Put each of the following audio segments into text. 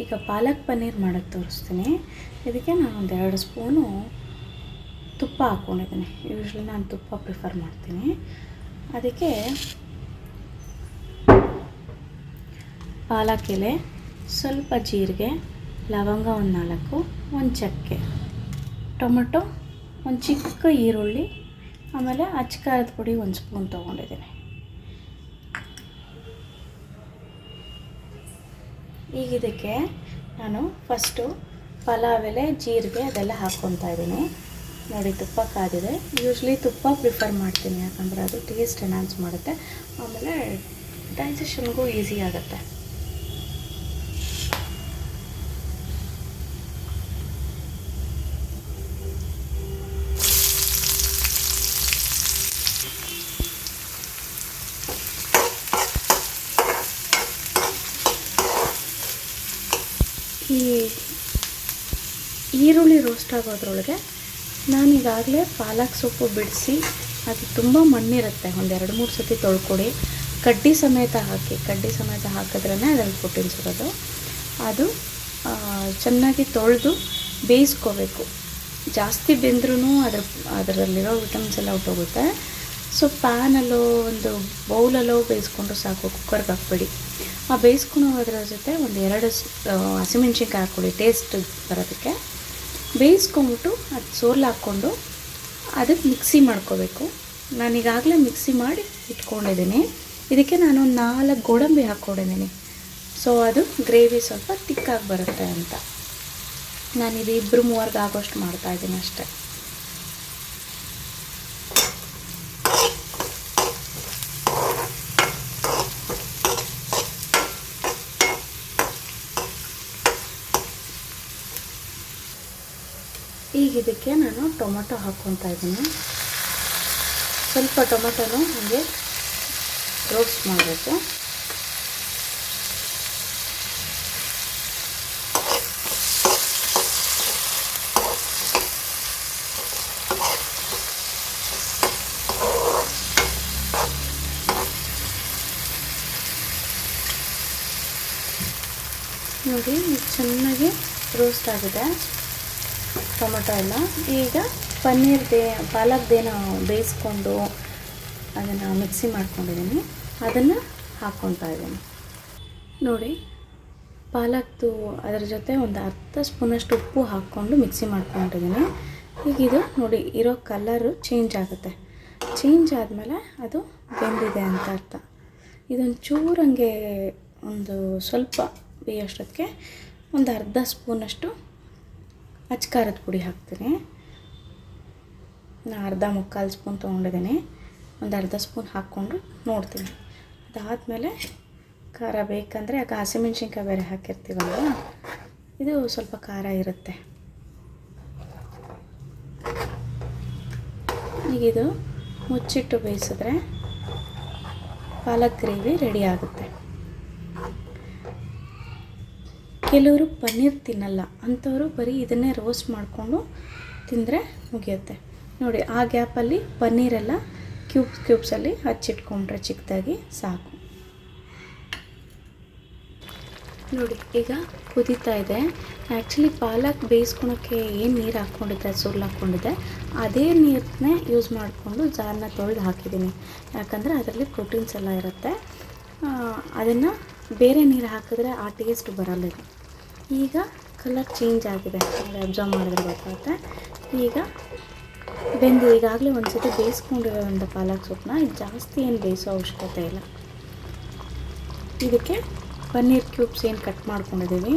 ಈಗ ಪಾಲಕ್ ಪನ್ನೀರ್ ಮಾಡೋಕ್ಕೆ ತೋರಿಸ್ತೀನಿ. ಇದಕ್ಕೆ ನಾನು ಒಂದು 2 ಸ್ಪೂನು ತುಪ್ಪ ಹಾಕ್ಕೊಂಡಿದ್ದೀನಿ. ಯೂಶ್ವಲಿ ನಾನು ತುಪ್ಪ ಪ್ರಿಫರ್ ಮಾಡ್ತೀನಿ. ಅದಕ್ಕೆ ಪಾಲಕ್ ಎಲೆ, ಸ್ವಲ್ಪ ಜೀರಿಗೆ, ಲವಂಗ ಒಂದು 4, ಒಂದು ಚಕ್ಕೆ, ಟೊಮೆಟೊ, ಒಂದು ಚಿಕ್ಕ ಈರುಳ್ಳಿ, ಆಮೇಲೆ ಅಚ್ಚಕಾರದ ಪುಡಿ 1 ಸ್ಪೂನ್ ತೊಗೊಂಡಿದ್ದೀನಿ. ಈಗ ಇದಕ್ಕೆ ನಾನು ಫಸ್ಟು ಪಲಾವ್ ಎಲೆ, ಜೀರಿಗೆ ಅದೆಲ್ಲ ಹಾಕ್ಕೊತಾ ಇದ್ದೀನಿ. ನೋಡಿ, ತುಪ್ಪ ಕಾದಿದೆ. ಯೂಶ್ವಲಿ ತುಪ್ಪ ಪ್ರಿಫರ್ ಮಾಡ್ತೀನಿ, ಯಾಕಂದರೆ ಅದು ಟೇಸ್ಟ್ ಎನ್ಹಾನ್ಸ್ ಮಾಡುತ್ತೆ, ಆಮೇಲೆ ಡೈಜೆಷನ್ಗೂ ಈಸಿ ಆಗುತ್ತೆ. ಈ ಈರುಳ್ಳಿ ರೋಸ್ಟ್ ಆಗೋದ್ರೊಳಗೆ ನಾನೀಗಾಗಲೇ ಪಾಲಕ್ ಸೊಪ್ಪು ಬಿಡಿಸಿ, ಅದು ತುಂಬ ಮಣ್ಣಿರುತ್ತೆ, ಒಂದು 2-3 ಸತಿ ತೊಳ್ಕೊಡಿ. ಕಡ್ಡಿ ಸಮೇತ ಹಾಕಿದ್ರೇ ಅದ್ರಲ್ಲಿ ಪ್ರೋಟೀನ್ಸ್ ಇರೋದು. ಅದು ಚೆನ್ನಾಗಿ ತೊಳೆದು ಬೇಯಿಸ್ಕೋಬೇಕು. ಜಾಸ್ತಿ ಬೆಂದ್ರೂ ಅದರಲ್ಲಿರೋ ವಿಟಮಿನ್ಸ್ ಎಲ್ಲ ಹೊಟ್ಟೋಗುತ್ತೆ. ಸೊ ಪ್ಯಾನಲ್ಲೋ ಒಂದು ಬೌಲಲ್ಲೋ ಬೇಯಿಸ್ಕೊಂಡ್ರೆ ಸಾಕು, ಕುಕ್ಕರ್ಗೆ ಹಾಕ್ಬೇಡಿ. ಆ ಬೇಯಿಸ್ಕೊಳೋದ್ರ ಜೊತೆ ಒಂದು 2 ಹಸಿಮೆಣ್ಸಿನ್ಕಾಯಿ ಹಾಕ್ಕೊಳ್ಳಿ, ಟೇಸ್ಟ್ ಬರೋದಕ್ಕೆ. ಬೇಯಿಸ್ಕೊಂಬಿಟ್ಟು ಅದು ಸೋರ್ಲು ಹಾಕ್ಕೊಂಡು ಅದಕ್ಕೆ ಮಿಕ್ಸಿ ಮಾಡ್ಕೋಬೇಕು. ನಾನೀಗಾಗಲೇ ಮಿಕ್ಸಿ ಮಾಡಿ ಇಟ್ಕೊಂಡಿದ್ದೀನಿ. ಇದಕ್ಕೆ ನಾನು 4 ಗೋಡಂಬಿ ಹಾಕ್ಕೊಂಡಿದ್ದೀನಿ. ಸೊ ಅದು ಗ್ರೇವಿ ಸ್ವಲ್ಪ ತಿಕ್ಕಾಗಿ ಬರುತ್ತೆ ಅಂತ. ನಾನಿದು 2-3 ಆಗೋಷ್ಟು ಮಾಡ್ತಾಯಿದ್ದೀನಿ ಅಷ್ಟೇ. ಈಗ ಇದಕ್ಕೆ ನಾನು ಟೊಮೆಟೊ ಹಾಕ್ಕೊತಾ ಇದ್ದೀನಿ. ಸ್ವಲ್ಪ ಟೊಮೆಟೊನು ಹಾಗೆ ರೋಸ್ಟ್ ಮಾಡಬೇಕು. ನೋಡಿ, ಚೆನ್ನಾಗಿ ರೋಸ್ಟ್ ಆಗಿದೆ ಟೊಮೆಟೊ ಎಲ್ಲ. ಈಗ ಪಾಲಕ್ದೇನೋ ಬೇಯಿಸ್ಕೊಂಡು ಅದನ್ನು ಮಿಕ್ಸಿ ಮಾಡ್ಕೊಂಡಿದ್ದೀನಿ, ಅದನ್ನು ಹಾಕ್ಕೊತಾ ಇದ್ದೀನಿ. ನೋಡಿ, ಪಾಲಕ್ದು ಅದರ ಜೊತೆ ಒಂದು 10 ಸ್ಪೂನಷ್ಟು ಉಪ್ಪು ಹಾಕ್ಕೊಂಡು ಮಿಕ್ಸಿ ಮಾಡ್ಕೊಂಡಿದ್ದೀನಿ. ಈಗ ಇದು ನೋಡಿ, ಇರೋ ಕಲರು ಚೇಂಜ್ ಆಗುತ್ತೆ. ಚೇಂಜ್ ಆದಮೇಲೆ ಅದು ಬೆಂದಿದೆ ಅಂತ ಅರ್ಥ. ಇದೊಂದು ಚೂರಂಗೆ ಒಂದು ಸ್ವಲ್ಪ ಬೇಯೋಷ್ಟೊತ್ತಿಗೆ ಒಂದು 1/2 ಸ್ಪೂನಷ್ಟು ಅಚ್ಚಕಾರದ ಪುಡಿ ಹಾಕ್ತೀನಿ. ನಾನು 1/2-1/4 ಸ್ಪೂನ್ ತೊಗೊಂಡಿದ್ದೀನಿ. ಒಂದು 1/2 ಸ್ಪೂನ್ ಹಾಕ್ಕೊಂಡು ನೋಡ್ತೀನಿ. ಅದಾದಮೇಲೆ ಖಾರ ಬೇಕಂದರೆ, ಆಗ ಹಸಿಮೆಣ್ಸಿನ್ಕಾಯಿ ಬೇರೆ ಹಾಕಿರ್ತೀವಲ್ಲ, ಇದು ಸ್ವಲ್ಪ ಖಾರ ಇರುತ್ತೆ. ಈಗಿದು ಮುಚ್ಚಿಟ್ಟು ಬೇಯಿಸಿದ್ರೆ ಪಾಲಕ್ ಗ್ರೇವಿ ರೆಡಿ ಆಗುತ್ತೆ. ಕೆಲವರು ಪನ್ನೀರ್ ತಿನ್ನಲ್ಲ, ಅಂಥವರು ಬರೀ ಇದನ್ನೇ ರೋಸ್ಟ್ ಮಾಡಿಕೊಂಡು ತಿಂದರೆ ಮುಗಿಯುತ್ತೆ. ನೋಡಿ, ಆ ಗ್ಯಾಪಲ್ಲಿ ಪನ್ನೀರೆಲ್ಲ ಕ್ಯೂಬ್ಸಲ್ಲಿ ಹಚ್ಚಿಟ್ಕೊಂಡ್ರೆ ಚಿಕ್ಕದಾಗಿ ಸಾಕು. ನೋಡಿ, ಈಗ ಕುದೀತಾ ಇದೆ. ಆ್ಯಕ್ಚುಲಿ ಪಾಲಕ್ ಬೇಯಿಸ್ಕೊಳೋಕ್ಕೆ ಏನು ನೀರು ಹಾಕ್ಕೊಂಡಿದ್ದೆ, ಸುರ್ಲು ಹಾಕ್ಕೊಂಡಿದ್ದೆ, ಅದೇ ನೀರನ್ನೇ ಯೂಸ್ ಮಾಡಿಕೊಂಡು ಜಾರನ್ನ ತೊಳೆದು ಹಾಕಿದ್ದೀನಿ. ಯಾಕಂದರೆ ಅದರಲ್ಲಿ ಪ್ರೋಟೀನ್ಸ್ ಎಲ್ಲ ಇರುತ್ತೆ. ಅದನ್ನು ಬೇರೆ ನೀರು ಹಾಕಿದ್ರೆ ಆ ಟೇಸ್ಟ್ ಬರಲ್ಲ. ಈಗ ಕಲರ್ ಚೇಂಜ್ ಆಗಿದೆ, ಅಬ್ಸರ್ವ್ ಮಾಡಿದ್ರೆ ಗೊತ್ತಾಗುತ್ತೆ. ಈಗ ಈಗಾಗಲೇ ಒಂದು ಸತಿ ಬೇಯಿಸ್ಕೊಂಡಿರೋಂಥ ಪಾಲಕ್ ಸೊಪ್ಪನ್ನ ಜಾಸ್ತಿ ಏನು ಬೇಯಿಸೋ ಅವಶ್ಯಕತೆ ಇಲ್ಲ. ಇದಕ್ಕೆ ಪನ್ನೀರ್ ಕ್ಯೂಬ್ಸ್ ಏನು ಕಟ್ ಮಾಡ್ಕೊಂಡಿದ್ದೀವಿ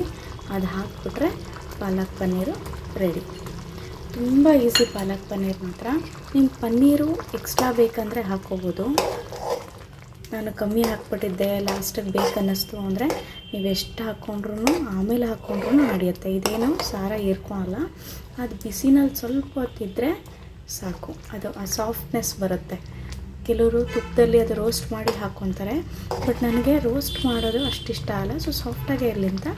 ಅದು ಹಾಕ್ಬಿಟ್ರೆ ಪಾಲಕ್ ಪನ್ನೀರು ರೆಡಿ. ತುಂಬ ಈಸಿ ಪಾಲಕ್ ಪನ್ನೀರ್ ಮಾತ್ರ. ನಿಮ್ಗೆ ಪನ್ನೀರು ಎಕ್ಸ್ಟ್ರಾ ಬೇಕಂದರೆ ಹಾಕ್ಕೋಬೋದು. ನಾನು ಕಮ್ಮಿ ಹಾಕ್ಬಿಟ್ಟಿದ್ದೆ, ಲಾಸ್ಟಿಗೆ ಬೇಕನ್ನಿಸ್ತು ಅಂದರೆ ನೀವು ಎಷ್ಟು ಹಾಕ್ಕೊಂಡ್ರೂ ಆಮೇಲೆ ಹಾಕ್ಕೊಂಡ್ರೂ ನಡೆಯುತ್ತೆ. ಇದೇನು ಸಾರ ಹೀರ್ಕೊಳಲ್ಲ. ಅದು ಬಿಸಿನಲ್ಲಿ ಸ್ವಲ್ಪ ಹೊತ್ತಿದ್ರೆ ಸಾಕು, ಅದು ಆ ಸಾಫ್ಟ್ನೆಸ್ ಬರುತ್ತೆ. ಕೆಲವರು ತುಪ್ಪದಲ್ಲಿ ಅದು ರೋಸ್ಟ್ ಮಾಡಿ ಹಾಕ್ಕೊತಾರೆ, ಬಟ್ ನನಗೆ ರೋಸ್ಟ್ ಮಾಡೋದು ಅಷ್ಟಿಷ್ಟ ಆಗಲ್ಲ. ಸೊ ಸಾಫ್ಟಾಗೇ ಇರಲಿ ಅಂತ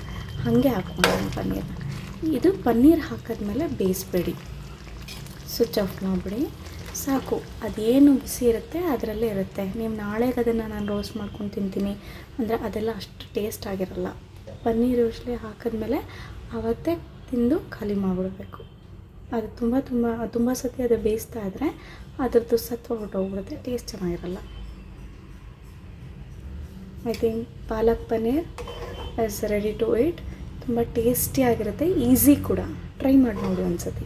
ಹಾಗೆ ಹಾಕ್ಕೊಂಡೆ ಪನ್ನೀರ್ನ. ಇದು ಪನ್ನೀರ್ ಹಾಕಿದ್ಮೇಲೆ ಬೇಯಿಸ್ಬೇಡಿ, ಸ್ವಿಚ್ ಆಫ್ ಮಾಡಿಬಿಡಿ ಸಾಕು. ಅದೇನು ಬಿಸಿ ಇರುತ್ತೆ ಅದರಲ್ಲೇ ಇರುತ್ತೆ. ನೀವು ನಾಳೆಗೆ ಅದನ್ನು ನಾನು ರೋಸ್ಟ್ ಮಾಡ್ಕೊಂಡು ತಿಂತೀನಿ ಅಂದರೆ ಅದೆಲ್ಲ ಅಷ್ಟು ಟೇಸ್ಟ್ ಆಗಿರಲ್ಲ. ಪನ್ನೀರ್ ಯೂಶ್ಲಿ ಹಾಕಿದ್ಮೇಲೆ ಆವತ್ತೇ ತಿಂದು ಖಾಲಿ ಮಾಡಿಬಿಡ್ಬೇಕು. ಅದು ತುಂಬ ಸತಿ ಅದು ಬೇಯಿಸ್ತಾ ಇದ್ದರೆ ಅದರದ್ದು ಸತ್ವ ಹೊರಟೋಗ್ಬಿಡುತ್ತೆ, ಟೇಸ್ಟ್ ಚೆನ್ನಾಗಿರಲ್ಲ. I think palak paneer is ready to eat. ತುಂಬ ಟೇಸ್ಟಿಯಾಗಿರುತ್ತೆ, ಈಸಿ ಕೂಡ. ಟ್ರೈ ಮಾಡಿ ನೋಡಿ ಒಂದು ಸತಿ.